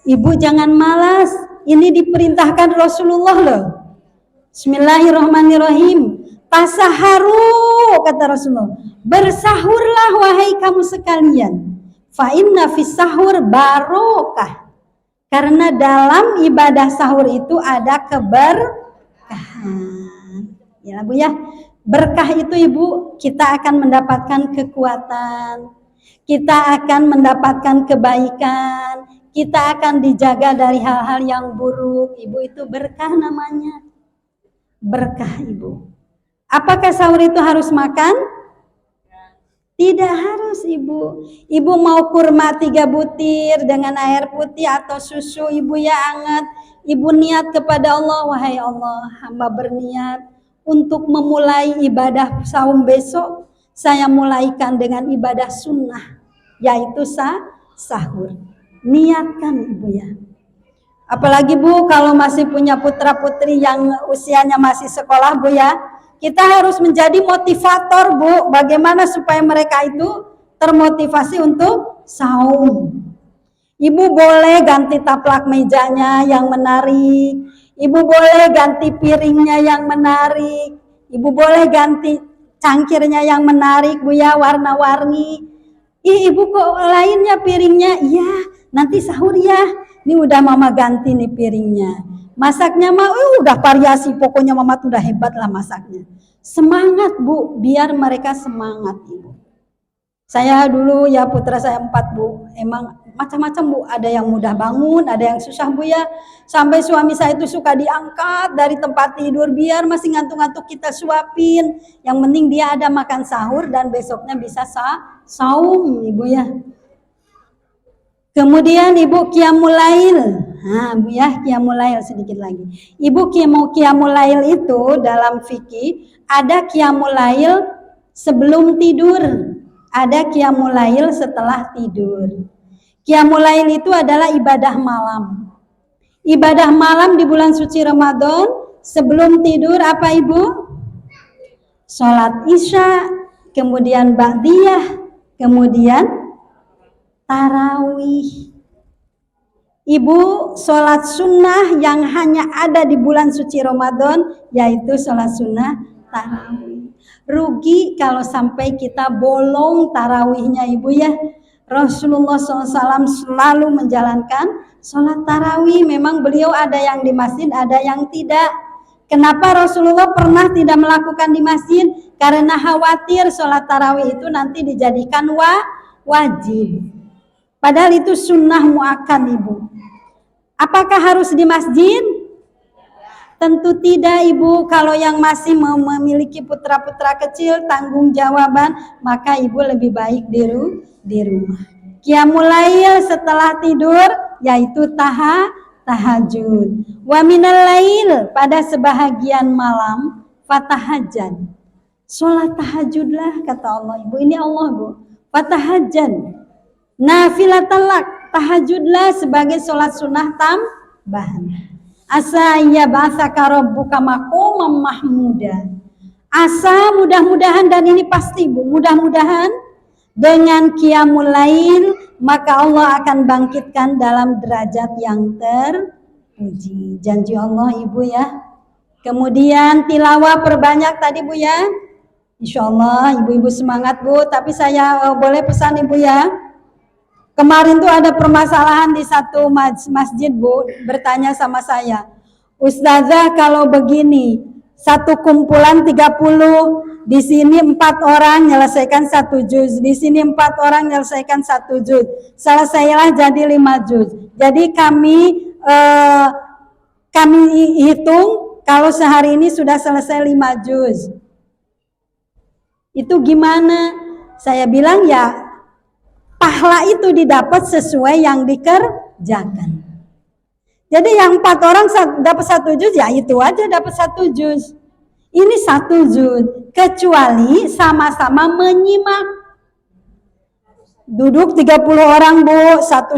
Ibu jangan malas. Ini diperintahkan Rasulullah loh. Bismillahirrahmanirrahim. Tasaharu kata Rasulullah. Bersahurlah wahai kamu sekalian. Fa inna fis sahur barokah. Karena dalam ibadah sahur itu ada keberkahan. Ya Bu ya. Berkah itu Ibu, kita akan mendapatkan kekuatan. Kita akan mendapatkan kebaikan. Kita akan dijaga dari hal-hal yang buruk. Ibu itu berkah namanya. Berkah Ibu. Apakah sahur itu harus makan? Tidak harus Ibu. Ibu mau kurma 3 butir dengan air putih atau susu Ibu ya anget. Ibu niat kepada Allah, wahai Allah, hamba berniat untuk memulai ibadah saum besok. Saya mulaikan dengan ibadah sunnah, yaitu sahur. Niatkan Ibu ya. Apalagi Bu kalau masih punya putra putri yang usianya masih sekolah Bu ya. Kita harus menjadi motivator Bu, bagaimana supaya mereka itu termotivasi untuk saum. Ibu boleh ganti taplak mejanya yang menarik. Ibu boleh ganti piringnya yang menarik. Ibu boleh ganti cangkirnya yang menarik, Bu ya, warna-warni. Ibu kok lainnya piringnya? Iya, nanti sahur ya. Ini udah mama ganti nih piringnya. Masaknya mah udah variasi, pokoknya mama tuh udah hebat lah masaknya. Semangat Bu, biar mereka semangat Ibu. Saya dulu ya putra saya 4 Bu, emang macam-macam Bu, ada yang mudah bangun, ada yang susah Bu ya. Sampai suami saya itu suka diangkat dari tempat tidur biar masih ngantuk-ngantuk kita suapin. Yang penting dia ada makan sahur dan besoknya bisa saum Ibu ya. Kemudian Ibu qiyamul lail. Nah, Bu ya, qiyamul lail sedikit lagi. Ibu qiyamul lail itu dalam fikih ada qiyamul lail sebelum tidur, ada qiyamul lail setelah tidur. Qiyamul lail itu adalah ibadah malam. Ibadah malam di bulan suci Ramadan sebelum tidur apa Ibu? Salat Isya, kemudian ba'diyah, kemudian tarawih. Ibu sholat sunnah yang hanya ada di bulan suci Ramadan, yaitu sholat sunnah tarawih. Rugi kalau sampai kita bolong tarawihnya Ibu ya. Rasulullah SAW selalu menjalankan sholat tarawih. Memang beliau ada yang di masjid, ada yang tidak. Kenapa Rasulullah pernah tidak melakukan di masjid? Karena khawatir sholat tarawih itu nanti dijadikan wajib. Padahal itu sunnah muakkad Ibu. Apakah harus di masjid? Tentu tidak Ibu. Kalau yang masih memiliki putra-putra kecil tanggung jawaban, maka Ibu lebih baik di rumah. Qiyamul lail setelah tidur yaitu tahajud. Wa minal lail, pada sebahagian malam fatahajjad. Sholat tahajudlah kata Allah Ibu. Ini Allah Bu. Fatahajjad. Nafilatalak, tahajudlah sebagai sholat sunnah tambahan. Asa ya ba'atsaka rabbuka maqaman mahmuda. Asa, mudah-mudahan, dan ini pasti Bu, mudah-mudahan dengan qiyamul lail maka Allah akan bangkitkan dalam derajat yang terpuji. Janji Allah Ibu ya. Kemudian tilawah perbanyak tadi Bu ya. Insyaallah ibu-ibu semangat Bu, tapi saya boleh pesan Ibu ya. Kemarin tuh ada permasalahan di satu masjid Bu, bertanya sama saya, Ustazah kalau begini, satu kumpulan 30, di sini 4 orang menyelesaikan 1 juz, di sini 4 orang menyelesaikan 1 juz, selesailah jadi 5 juz. Jadi kami hitung kalau sehari ini sudah selesai 5 juz. Itu gimana? Saya bilang ya, pahala itu didapat sesuai yang dikerjakan. Jadi yang 4 orang dapat 1 juz, ya itu aja dapat 1 juz. Ini 1 juz, kecuali sama-sama menyimak. Duduk 30 orang Bu, satu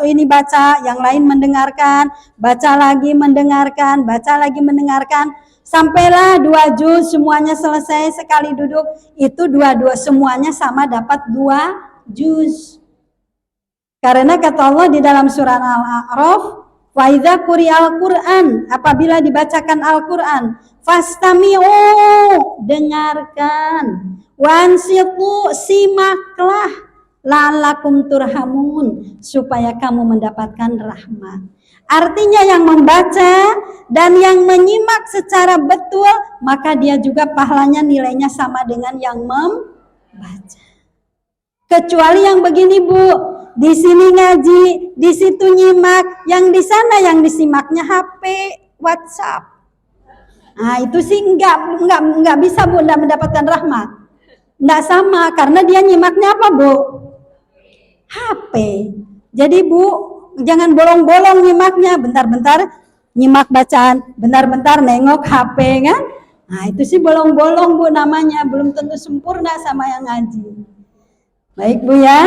ini baca, yang lain mendengarkan, baca lagi mendengarkan, sampailah 2 juz semuanya selesai sekali duduk, itu dua semuanya sama dapat 2 juz. Karena kata Allah di dalam surah Al-A'raf, wa idza quri'al Qur'an, apabila dibacakan Al-Qur'an, fastami'u, dengarkan, wansitu, simaklah, la'allakum turhamun, supaya kamu mendapatkan rahmat. Artinya yang membaca dan yang menyimak secara betul, maka dia juga pahalanya nilainya sama dengan yang membaca. Kecuali yang begini Bu, di sini ngaji, di situ nyimak, yang di sana yang disimaknya HP, WhatsApp. Nah itu sih enggak bisa Bu, enggak mendapatkan rahmat. Enggak sama, karena dia nyimaknya apa Bu? HP. Jadi Bu, jangan bolong-bolong nyimaknya, bentar-bentar nyimak bacaan, bentar-bentar nengok HP kan? Nah itu sih bolong-bolong Bu namanya, belum tentu sempurna sama yang ngaji. Baik Bu ya.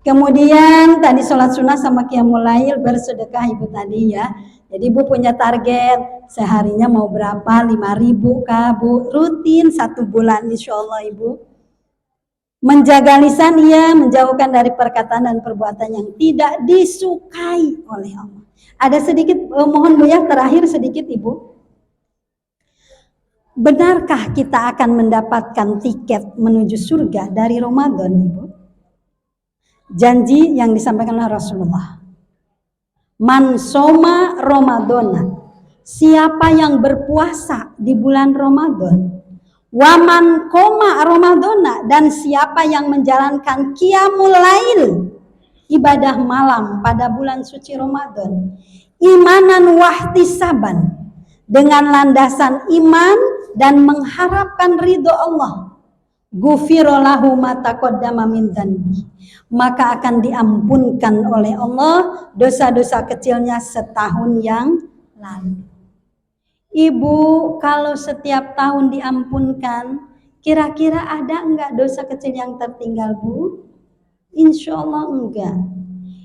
Kemudian tadi sholat sunnah sama qiyamul lail, bersedekah Ibu tadi ya. Jadi Ibu punya target seharinya mau berapa? 5.000 kah Bu? Rutin 1 bulan insya Allah Ibu. Menjaga lisan, ia menjauhkan dari perkataan dan perbuatan yang tidak disukai oleh Allah. Ada sedikit, mohon Bu ya, terakhir sedikit Ibu. Benarkah kita akan mendapatkan tiket menuju surga dari Ramadan, Ibu? Janji yang disampaikan oleh Rasulullah. Man soma Ramadana. Siapa yang berpuasa di bulan Ramadan, waman koma Ramadana, dan siapa yang menjalankan qiyamul lail, ibadah malam pada bulan suci Ramadan, imanan wahtisaban, dengan landasan iman dan mengharapkan ridho Allah, ghufirallahu ma taqaddama min dzanbi, maka akan diampunkan oleh Allah dosa-dosa kecilnya setahun yang lalu. Ibu, kalau setiap tahun diampunkan, kira-kira ada enggak dosa kecil yang tertinggal, Bu? Insya Allah enggak.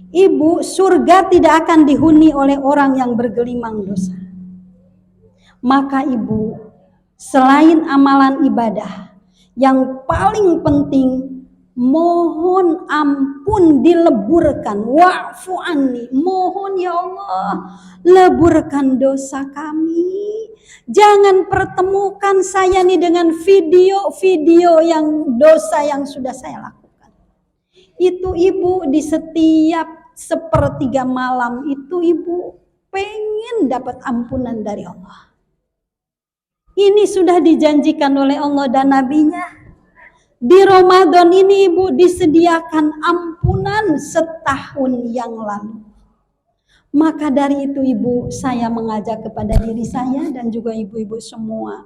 Ibu, surga tidak akan dihuni oleh orang yang bergelimang dosa. Maka Ibu, selain amalan ibadah, yang paling penting, mohon ampun dileburkan. Wa'fu anni, mohon ya Allah, leburkan dosa kami. Jangan pertemukan saya nih dengan video-video yang dosa yang sudah saya lakukan. Itu Ibu di setiap sepertiga malam itu Ibu pengen dapat ampunan dari Allah. Ini sudah dijanjikan oleh Allah dan Nabi-Nya. Di Ramadan ini Ibu disediakan ampunan setahun yang lalu. Maka dari itu Ibu, saya mengajak kepada diri saya dan juga ibu-ibu semua.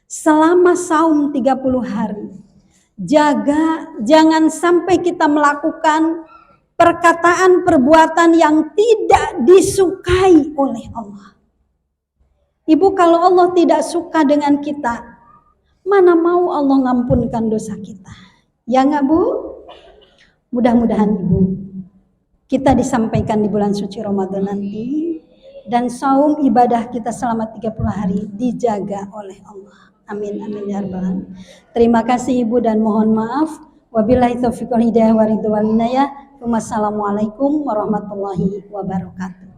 Selama saum 30 hari, jaga jangan sampai kita melakukan perkataan perbuatan yang tidak disukai oleh Allah. Ibu, kalau Allah tidak suka dengan kita, mana mau Allah ngampunkan dosa kita? Ya enggak Bu? Mudah-mudahan Ibu, kita disampaikan di bulan suci Ramadan nanti, dan saum ibadah kita selama 30 hari dijaga oleh Allah. Amin, amin ya rabbal alamin. Terima kasih Ibu dan mohon maaf. Wabillahi taufiq wal hidayah wa ridwan minna. Wassalamualaikum warahmatullahi wabarakatuh.